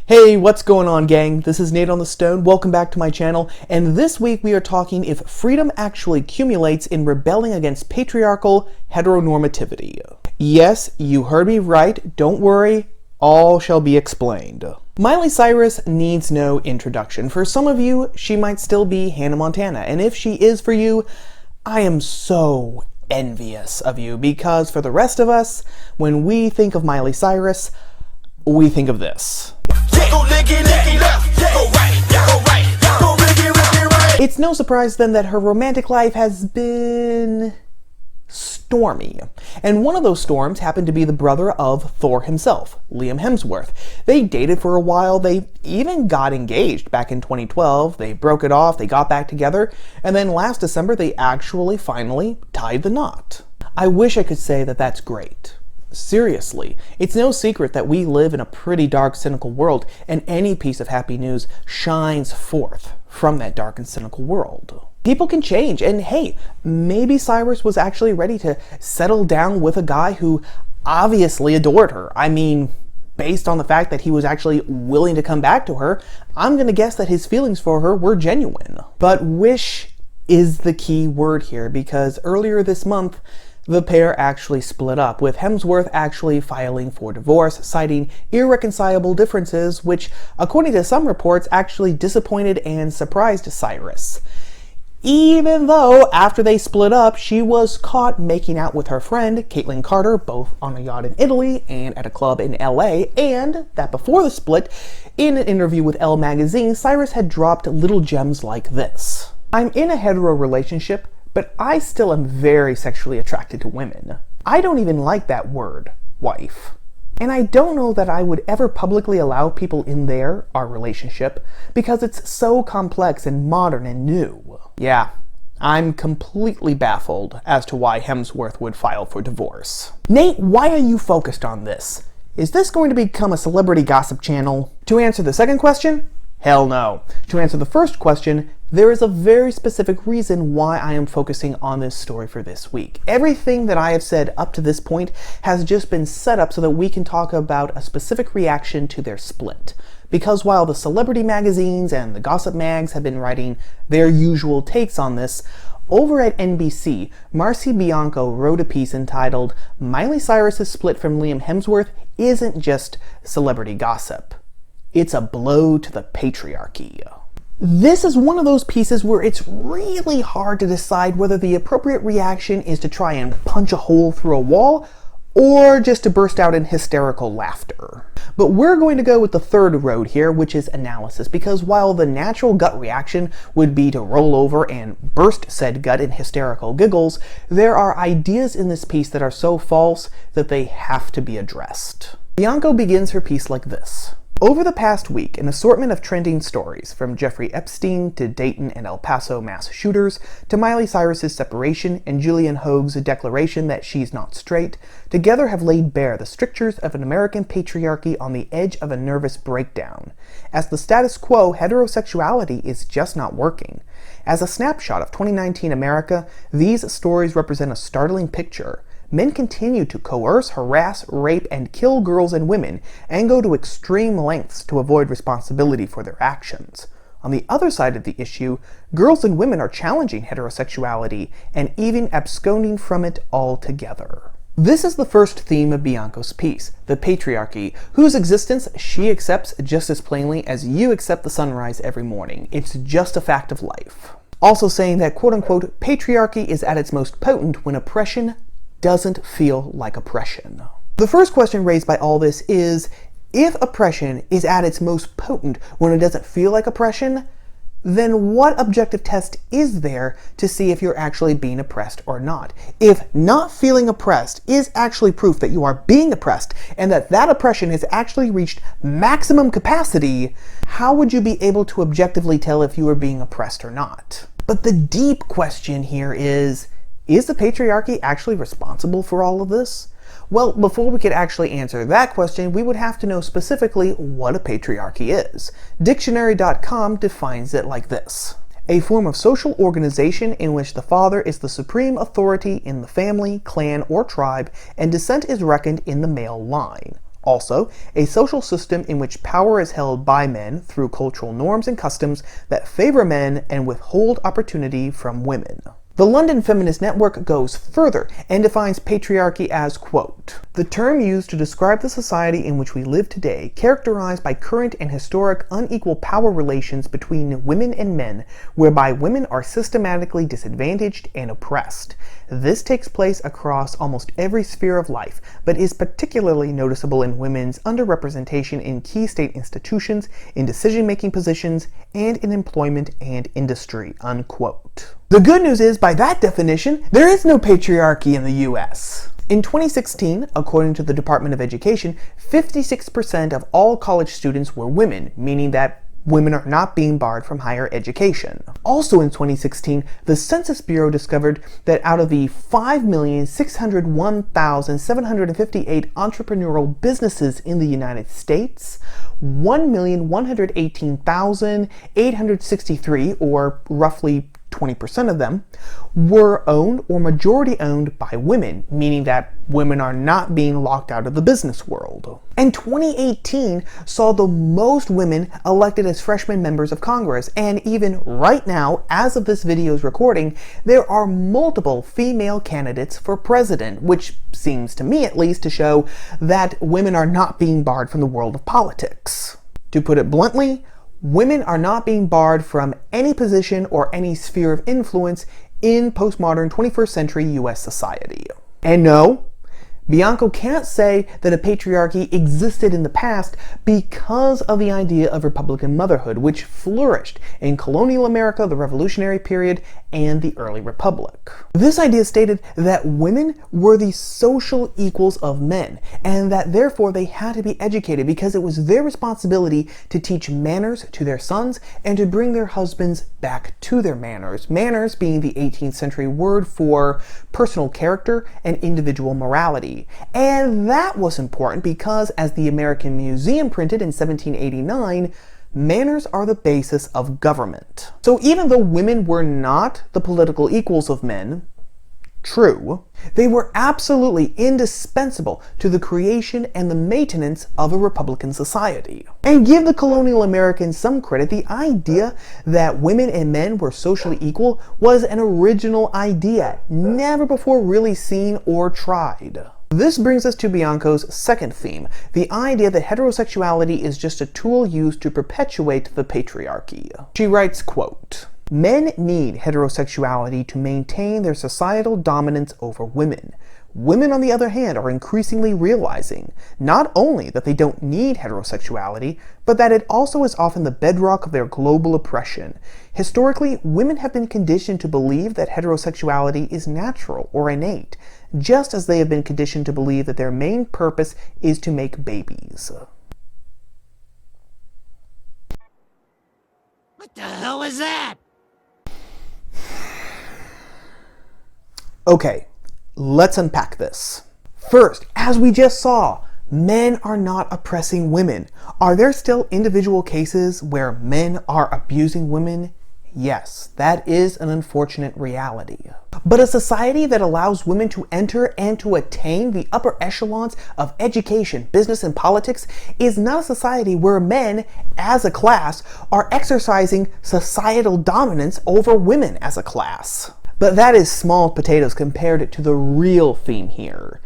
Hey, what's going on, gang? This is Nate on the Stone. Welcome back to my channel, and this week we are talking if freedom actually accumulates in rebelling against patriarchal heteronormativity. Yes, you heard me right. Don't worry, all shall be explained. Miley Cyrus needs no introduction. For some of you, she might still be Hannah Montana, and if she is for you, I am so envious of you, because for the rest of us, when we think of Miley Cyrus, we think of this. It's no surprise then that her romantic life has been stormy. And one of those storms happened to be the brother of Thor himself, Liam Hemsworth. They dated for a while, they even got engaged back in 2012, they broke it off, they got back together, and then last December they actually finally tied the knot. I wish I could say that that's great. Seriously, it's no secret that we live in a pretty dark, cynical world, and any piece of happy news shines forth from that dark and cynical world. People can change, and hey, maybe Cyrus was actually ready to settle down with a guy who obviously adored her. I mean, based on the fact that he was actually willing to come back to her, I'm gonna guess that his feelings for her were genuine. But wish is the key word here, because earlier this month, the pair actually split up, with Hemsworth actually filing for divorce, citing irreconcilable differences, which, according to some reports, actually disappointed and surprised Cyrus. Even though, after they split up, she was caught making out with her friend, Caitlyn Carter, both on a yacht in Italy and at a club in LA, and that before the split, in an interview with Elle magazine, Cyrus had dropped little gems like this. "I'm in a hetero relationship, but I still am very sexually attracted to women. I don't even like that word, wife. And I don't know that I would ever publicly allow people in our relationship, because it's so complex and modern and new." Yeah, I'm completely baffled as to why Hemsworth would file for divorce. Nate, why are you focused on this? Is this going to become a celebrity gossip channel? To answer the second question, hell no. To answer the first question, there is a very specific reason why I am focusing on this story for this week. Everything that I have said up to this point has just been set up so that we can talk about a specific reaction to their split. Because while the celebrity magazines and the gossip mags have been writing their usual takes on this, over at NBC, Marcie Bianco wrote a piece entitled, "Miley Cyrus's split from Liam Hemsworth isn't just celebrity gossip. It's a blow to the patriarchy." This is one of those pieces where it's really hard to decide whether the appropriate reaction is to try and punch a hole through a wall or just to burst out in hysterical laughter. But we're going to go with the third road here, which is analysis, because while the natural gut reaction would be to roll over and burst said gut in hysterical giggles, there are ideas in this piece that are so false that they have to be addressed. Bianco begins her piece like this. "Over the past week, an assortment of trending stories, from Jeffrey Epstein to Dayton and El Paso mass shooters, to Miley Cyrus's separation and Julianne Hogue's declaration that she's not straight, together have laid bare the strictures of an American patriarchy on the edge of a nervous breakdown. As the status quo, heterosexuality is just not working. As a snapshot of 2019 America, these stories represent a startling picture. Men continue to coerce, harass, rape, and kill girls and women, and go to extreme lengths to avoid responsibility for their actions. On the other side of the issue, girls and women are challenging heterosexuality and even absconding from it altogether." This is the first theme of Bianco's piece, the patriarchy, whose existence she accepts just as plainly as you accept the sunrise every morning. It's just a fact of life. Also saying that quote-unquote patriarchy is at its most potent when oppression doesn't feel like oppression. The first question raised by all this is, if oppression is at its most potent when it doesn't feel like oppression, then what objective test is there to see if you're actually being oppressed or not? If not feeling oppressed is actually proof that you are being oppressed and that that oppression has actually reached maximum capacity, how would you be able to objectively tell if you are being oppressed or not? But the deep question here is the patriarchy actually responsible for all of this? Well, before we could actually answer that question, we would have to know specifically what a patriarchy is. Dictionary.com defines it like this: a form of social organization in which the father is the supreme authority in the family, clan, or tribe, and descent is reckoned in the male line. Also, a social system in which power is held by men through cultural norms and customs that favor men and withhold opportunity from women. The London Feminist Network goes further and defines patriarchy as, quote, "the term used to describe the society in which we live today, characterized by current and historic unequal power relations between women and men, whereby women are systematically disadvantaged and oppressed. This takes place across almost every sphere of life, but is particularly noticeable in women's underrepresentation in key state institutions, in decision-making positions, and in employment and industry," unquote. The good news is, by that definition, there is no patriarchy in the US. In 2016, according to the Department of Education, 56% of all college students were women, meaning that women are not being barred from higher education. Also in 2016, the Census Bureau discovered that out of the 5,601,758 entrepreneurial businesses in the United States, 1,118,863, or roughly 20% of them, were owned or majority owned by women, meaning that women are not being locked out of the business world. And 2018 saw the most women elected as freshman members of Congress, and even right now, as of this video's recording, there are multiple female candidates for president, which seems to me at least to show that women are not being barred from the world of politics. To put it bluntly, women are not being barred from any position or any sphere of influence in postmodern 21st century US society. And no, Bianco can't say that a patriarchy existed in the past because of the idea of Republican motherhood, which flourished in colonial America, the Revolutionary period, and the early Republic. This idea stated that women were the social equals of men, and that therefore they had to be educated because it was their responsibility to teach manners to their sons and to bring their husbands back to their manners. Manners being the 18th century word for personal character and individual morality. And that was important because, as the American Museum printed in 1789, manners are the basis of government. So even though women were not the political equals of men, true, they were absolutely indispensable to the creation and the maintenance of a republican society. And give the colonial Americans some credit, the idea that women and men were socially equal was an original idea, never before really seen or tried. This brings us to Bianco's second theme, the idea that heterosexuality is just a tool used to perpetuate the patriarchy. She writes, quote, "Men need heterosexuality to maintain their societal dominance over women. Women, on the other hand, are increasingly realizing not only that they don't need heterosexuality, but that it also is often the bedrock of their global oppression. Historically, women have been conditioned to believe that heterosexuality is natural or innate, just as they have been conditioned to believe that their main purpose is to make babies." What the hell was that? Okay, let's unpack this. First, as we just saw, men are not oppressing women. Are there still individual cases where men are abusing women? Yes, that is an unfortunate reality. But a society that allows women to enter and to attain the upper echelons of education, business, and politics is not a society where men, as a class, are exercising societal dominance over women as a class. But that is small potatoes compared to the real theme here.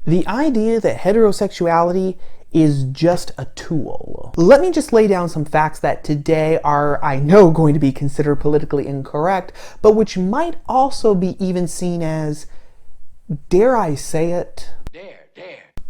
The idea that heterosexuality is just a tool. Let me just lay down some facts that today are, I know, going to be considered politically incorrect, but which might also be even seen as, dare I say it? Dare.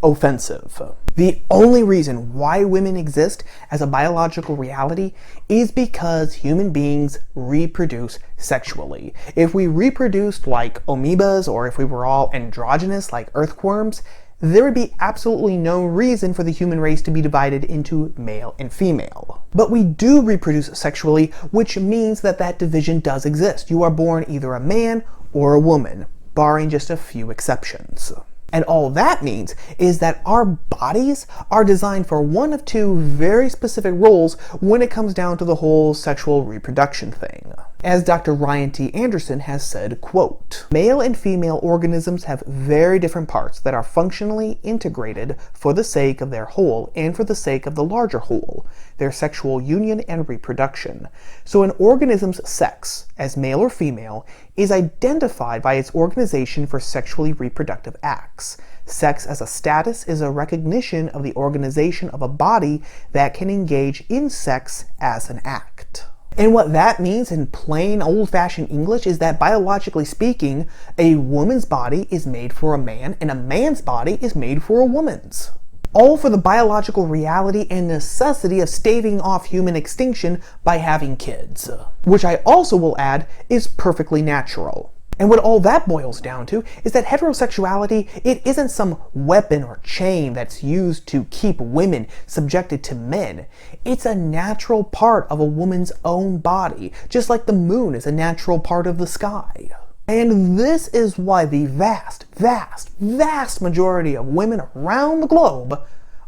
Offensive. The only reason why women exist as a biological reality is because human beings reproduce sexually. If we reproduced like amoebas, or if we were all androgynous like earthworms, there would be absolutely no reason for the human race to be divided into male and female. But we do reproduce sexually, which means that that division does exist. You are born either a man or a woman, barring just a few exceptions. And all that means is that our bodies are designed for one of two very specific roles when it comes down to the whole sexual reproduction thing. As Dr. Ryan T. Anderson has said, quote, "Male and female organisms have very different parts that are functionally integrated for the sake of their whole and for the sake of the larger whole, their sexual union and reproduction. So an organism's sex, as male or female, is identified by its organization for sexually reproductive acts. Sex as a status is a recognition of the organization of a body that can engage in sex as an act." And what that means in plain old-fashioned English is that biologically speaking, a woman's body is made for a man and a man's body is made for a woman's. All for the biological reality and necessity of staving off human extinction by having kids. Which I also will add is perfectly natural. And what all that boils down to is that heterosexuality, it isn't some weapon or chain that's used to keep women subjected to men. It's a natural part of a woman's own body, just like the moon is a natural part of the sky. And this is why the vast, vast, vast majority of women around the globe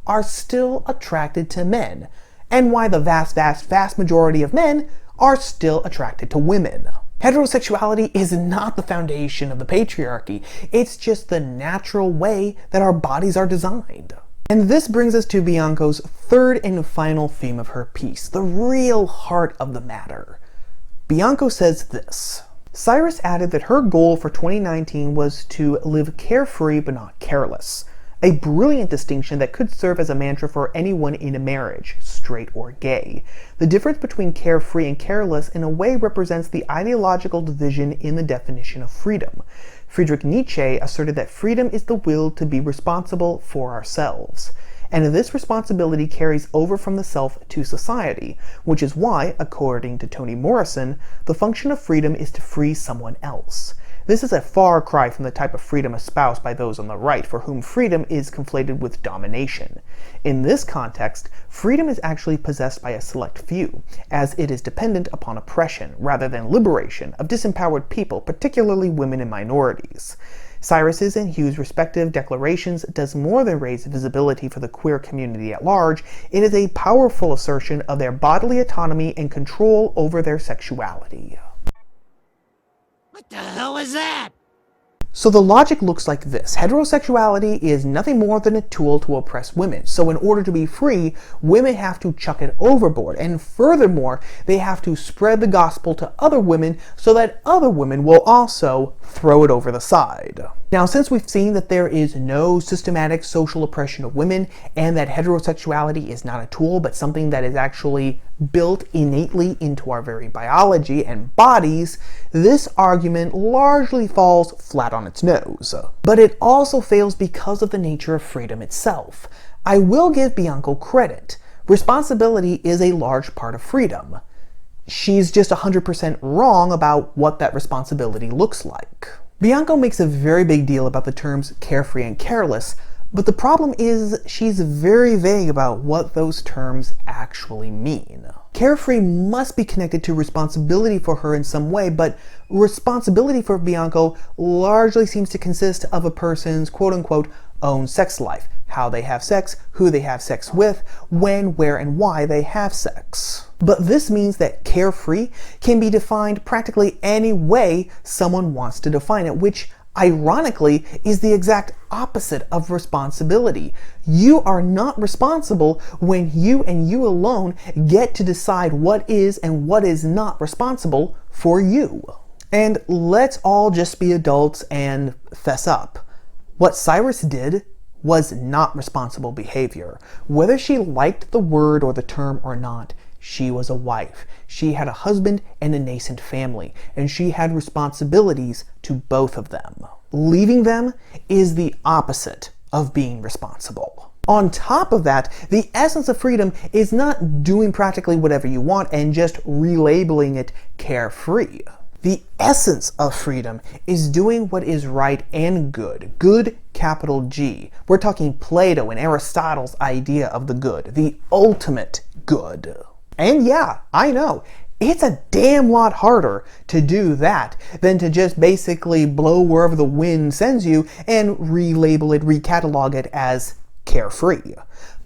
are still attracted to men, and why the vast, vast, vast majority of men are still attracted to women. Heterosexuality is not the foundation of the patriarchy. It's just the natural way that our bodies are designed. And this brings us to Bianco's third and final theme of her piece, the real heart of the matter. Bianco says this: "Cyrus added that her goal for 2019 was to live carefree but not careless. A brilliant distinction that could serve as a mantra for anyone in a marriage, straight or gay. The difference between carefree and careless in a way represents the ideological division in the definition of freedom. Friedrich Nietzsche asserted that freedom is the will to be responsible for ourselves. And this responsibility carries over from the self to society, which is why, according to Toni Morrison, the function of freedom is to free someone else. This is a far cry from the type of freedom espoused by those on the right, for whom freedom is conflated with domination. In this context, freedom is actually possessed by a select few, as it is dependent upon oppression, rather than liberation, of disempowered people, particularly women and minorities. Cyrus's and Hugh's respective declarations does more than raise visibility for the queer community at large. It is a powerful assertion of their bodily autonomy and control over their sexuality." What the hell is that? So the logic looks like this. Heterosexuality is nothing more than a tool to oppress women. So in order to be free, women have to chuck it overboard. And furthermore, they have to spread the gospel to other women so that other women will also throw it over the side. Now, since we've seen that there is no systematic social oppression of women and that heterosexuality is not a tool but something that is actually built innately into our very biology and bodies, this argument largely falls flat on its nose. But it also fails because of the nature of freedom itself. I will give Bianco credit. Responsibility is a large part of freedom. She's just 100% wrong about what that responsibility looks like. Bianco makes a very big deal about the terms carefree and careless, but the problem is she's very vague about what those terms actually mean. Carefree must be connected to responsibility for her in some way, but responsibility for Bianco largely seems to consist of a person's quote-unquote own sex life, how they have sex, who they have sex with, when, where, and why they have sex. But this means that carefree can be defined practically any way someone wants to define it, which ironically is the exact opposite of responsibility. You are not responsible when you and you alone get to decide what is and what is not responsible for you. And let's all just be adults and fess up. What Cyrus did was not responsible behavior. Whether she liked the word or the term or not, she was a wife. She had a husband and a nascent family, and she had responsibilities to both of them. Leaving them is the opposite of being responsible. On top of that, the essence of freedom is not doing practically whatever you want and just relabeling it carefree. The essence of freedom is doing what is right and good. Good, capital G. We're talking Plato and Aristotle's idea of the good, the ultimate good. And yeah, I know, it's a damn lot harder to do that than to just basically blow wherever the wind sends you and relabel it, recatalog it as carefree.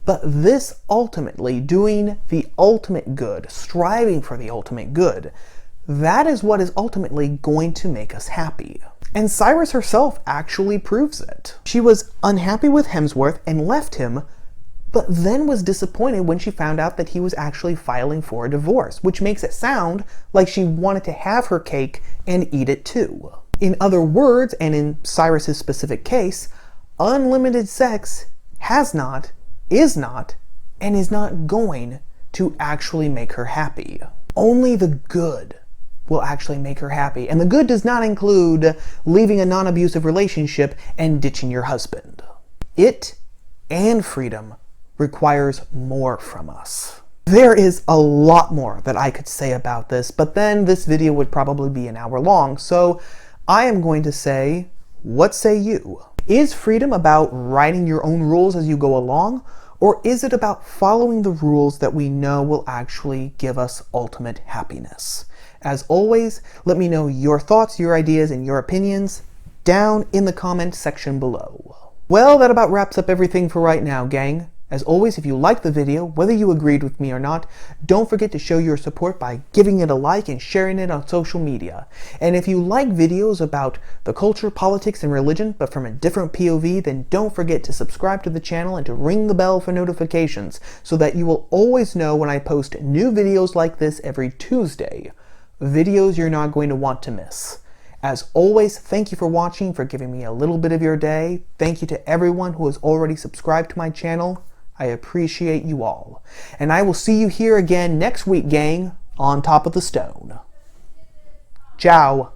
But this ultimately, doing the ultimate good, striving for the ultimate good, That is what is ultimately going to make us happy. And Cyrus herself actually proves it. She was unhappy with Hemsworth and left him, but then was disappointed when she found out that he was actually filing for a divorce, which makes it sound like she wanted to have her cake and eat it too. In other words, and in Cyrus's specific case, unlimited sex has not, is not, and is not going to actually make her happy. Only the good will actually make her happy. And the good does not include leaving a non-abusive relationship and ditching your husband. It and freedom requires more from us. There is a lot more that I could say about this, but then this video would probably be an hour long, so I am going to say, what say you? Is freedom about writing your own rules as you go along, or is it about following the rules that we know will actually give us ultimate happiness? As always, let me know your thoughts, your ideas, and your opinions down in the comment section below. Well, that about wraps up everything for right now, gang. As always, if you liked the video, whether you agreed with me or not, don't forget to show your support by giving it a like and sharing it on social media. And if you like videos about the culture, politics, and religion, but from a different POV, then don't forget to subscribe to the channel and to ring the bell for notifications so that you will always know when I post new videos like this every Tuesday. Videos you're not going to want to miss. As always, thank you for watching, for giving me a little bit of your day. Thank you to everyone who has already subscribed to my channel. I appreciate you all. And I will see you here again next week, gang, on top of the stone. Ciao.